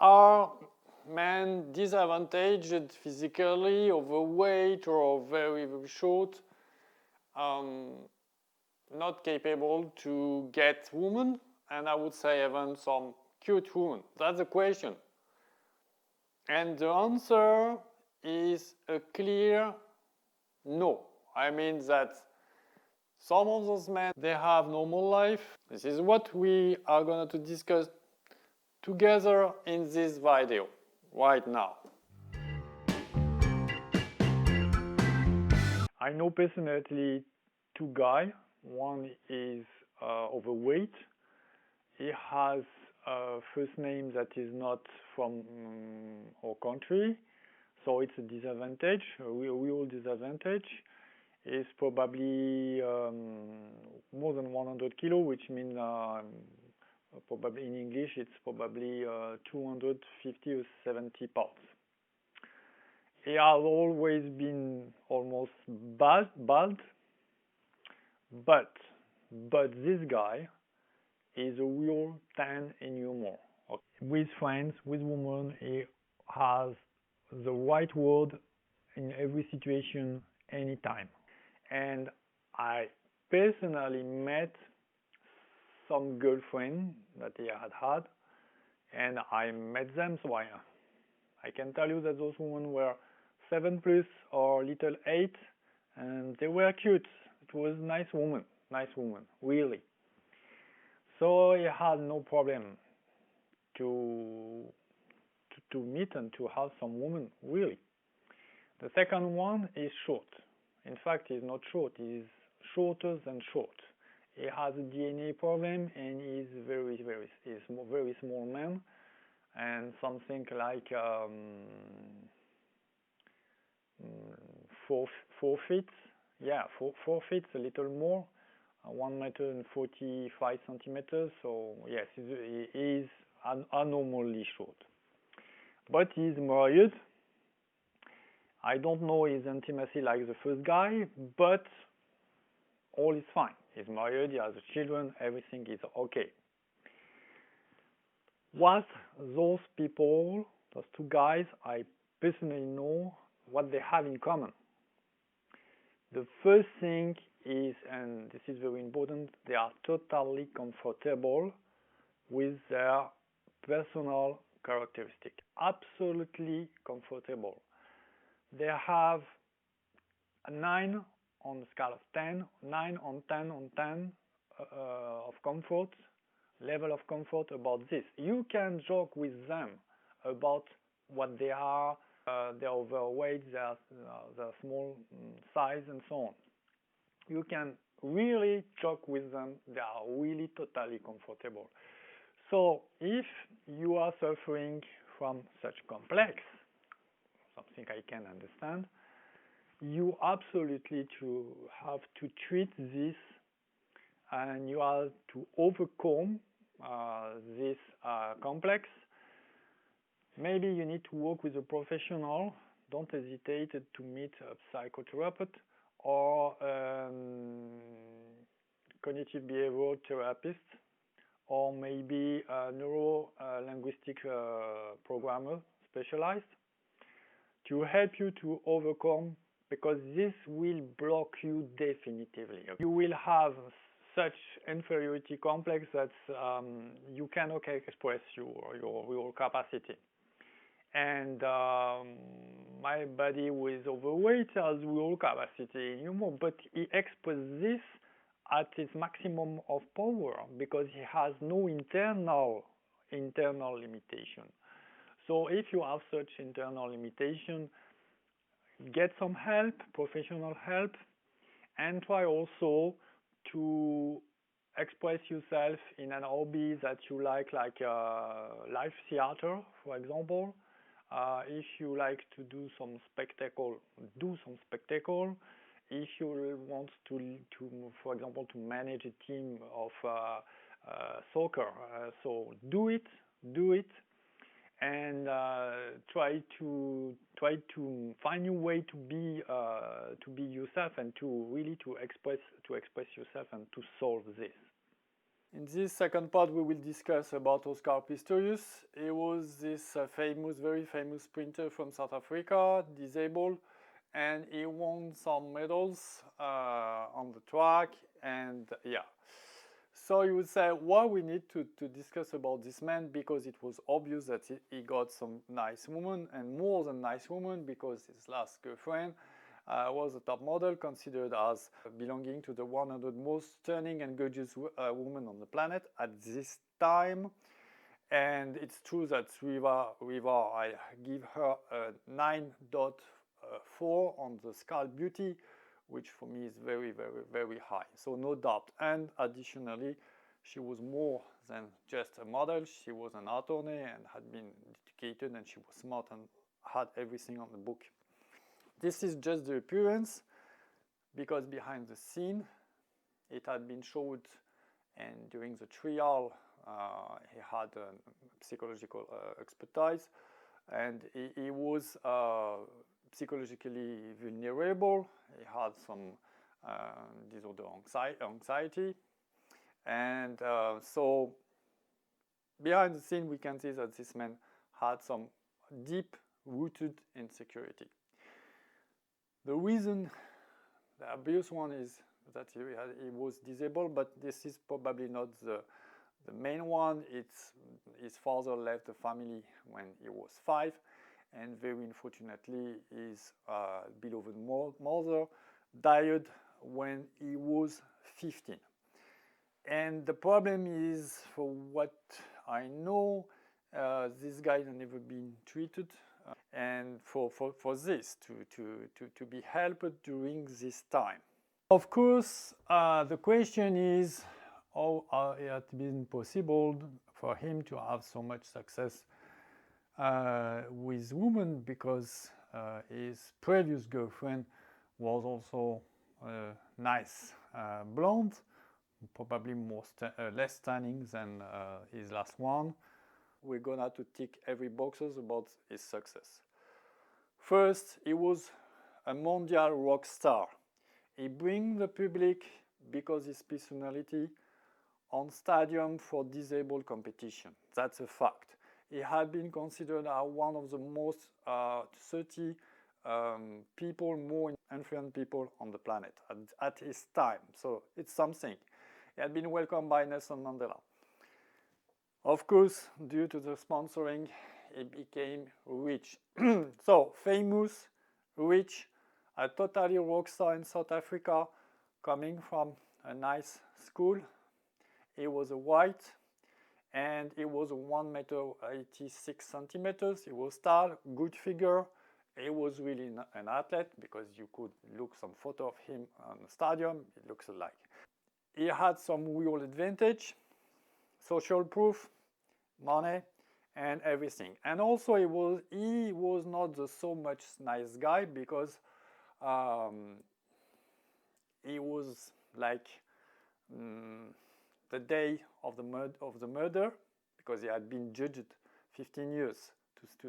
Are men disadvantaged physically, overweight, or very, very short, not capable to get women? And I would say even some cute women. That's the question. And the answer is a clear no. I mean that some of those men, they have normal life. This is what we are going to discuss together in this video right now. I know personally two guys. One is overweight. He has a first name that is not from our country, so it's a disadvantage, a real disadvantage. Is probably more than 100 kilo, which means probably in English it's probably 250 or 70 pounds. He has always been almost bald, but this guy is a real tan in humor. Okay. With friends, with women, he has the right word in every situation, anytime. And I personally met some girlfriend that he had, and I met them, so I can tell you that those women were 7+ or little 8, and they were cute. It was nice woman, really. So he had no problem to meet and to have some women, really. The second one is short. In fact, he's not short, he's shorter than short. He has a DNA problem and he's very small man, and something like 4 feet. Yeah, 4 feet, a little more, 1 meter and 45 centimeters. So yes, he is abnormally short. But he's married. I don't know his intimacy like the first guy, but all is fine. He's married, he has children, everything is okay. What those people, those two guys, I personally know what they have in common. The first thing is, and this is very important, they are totally comfortable with their personal characteristic. Absolutely comfortable. They have a 9 on the scale of 10, 9 on 10 on 10 of comfort, level of comfort about this. You can joke with them about what they are, their overweight, their small size, and so on. You can really joke with them. They are really totally comfortable. So if you are suffering from such complex, something I can understand, you absolutely have to treat this, and you have to overcome this complex. Maybe you need to work with a professional. Don't hesitate to meet a psychotherapist or cognitive behavioral therapist, or maybe a neuro-linguistic programmer specialized to help you to overcome, because this will block you definitively. You will have such inferiority complex that you cannot express your capacity. And my body with overweight has real capacity in humor, but he expresses this at its maximum of power because he has no internal limitation. So if you have such internal limitation, get some help, professional help, and try also to express yourself in an hobby that you like live theater, for example. If you like to do some spectacle, do some spectacle. If you want to for example, to manage a team of soccer, so do it, and try to find your way to be yourself and to really to express yourself and to solve this. In this second part, we will discuss about Oscar Pistorius. He was this very famous sprinter from South Africa, disabled, and he won some medals on the track. And yeah, so you would say, why we need to discuss about this man? Because it was obvious that he got some nice women, and more than nice women, because his last girlfriend was a top model, considered as belonging to the 100 most stunning and gorgeous women on the planet at this time. And it's true that Riva, I give her a 9.4 on the scale beauty, which for me is very, very, very high. So no doubt. And additionally, she was more than just a model. She was an attorney and had been educated, and she was smart and had everything on the book. This is just the appearance, because behind the scene, it had been showed, and during the trial, he had a psychological expertise, and he was psychologically vulnerable. He had some disorder anxiety, and so behind the scene, we can see that this man had some deep-rooted insecurity. The reason, the obvious one, is that he was disabled, but this is probably not the main one. His father left the family when he was 5, and very unfortunately, his beloved mother died when he was 15. And the problem is, for what I know, this guy had never been treated. And for this to be helped during this time. Of course, the question is, how it had been possible for him to have so much success with women, because his previous girlfriend was also nice blonde, probably less stunning than his last one. We're gonna to tick every boxes about his success. First, he was a mondial rock star. He brings the public, because his personality, on stadium for disabled competition. That's a fact. He had been considered one of the most 30 people, more influential people on the planet at his time. So it's something. He had been welcomed by Nelson Mandela. Of course, due to the sponsoring, he became rich. So famous, rich, a totally rock star in South Africa, coming from a nice school. He was a white, and he was 1 meter 86 centimeters. He was tall, good figure. He was really an athlete, because you could look some photo of him on the stadium. It looks alike. He had some real advantage, social proof, money, and everything. And also, he was not the so much nice guy, because he was like the day of the murder, because he had been judged 15 years to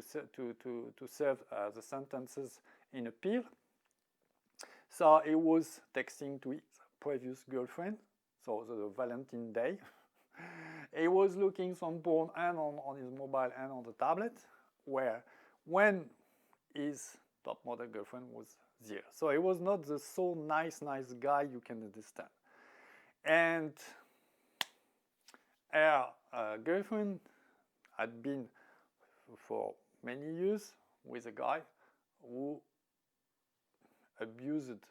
serve the sentences in appeal. So he was texting to his previous girlfriend, so the Valentine's Day. He was looking some porn and on his mobile and on the tablet, when his top model girlfriend was there. So he was not the so nice guy you can understand. And her girlfriend had been for many years with a guy who abused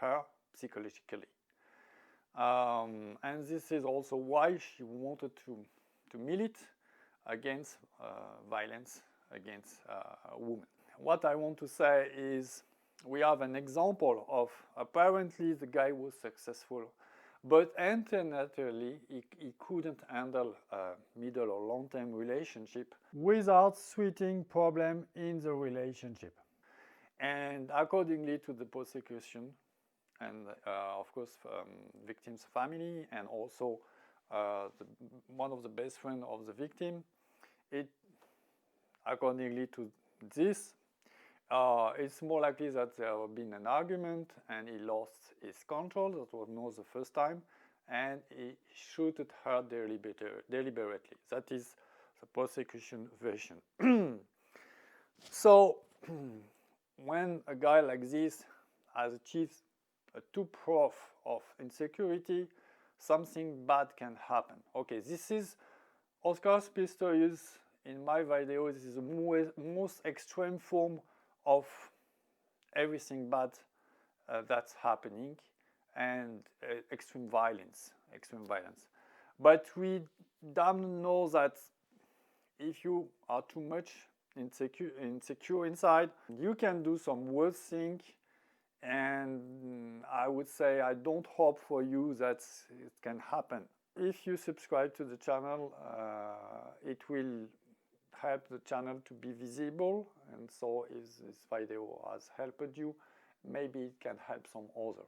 her psychologically. And this is also why she wanted to militate against violence against women. What I want to say is, we have an example of, apparently the guy was successful, but internally he couldn't handle a middle or long-term relationship without sweeting problem in the relationship. And accordingly to the prosecution, and of course victim's family, and also one of the best friends of the victim, accordingly to this, it's more likely that there have been an argument and he lost his control. That was not the first time, and he shooted her deliberately. That is the prosecution version. So when a guy like this has achieved a two proof of insecurity, something bad can happen. Okay, this is Oscar Pistorius. In my video, this is the most extreme form of everything bad that's happening, and extreme violence. But we damn know that if you are too much insecure inside, you can do some worse thing. And I would say I don't hope for you that it can happen. If you subscribe to the channel, it will help the channel to be visible, and so if this video has helped you, maybe it can help some other.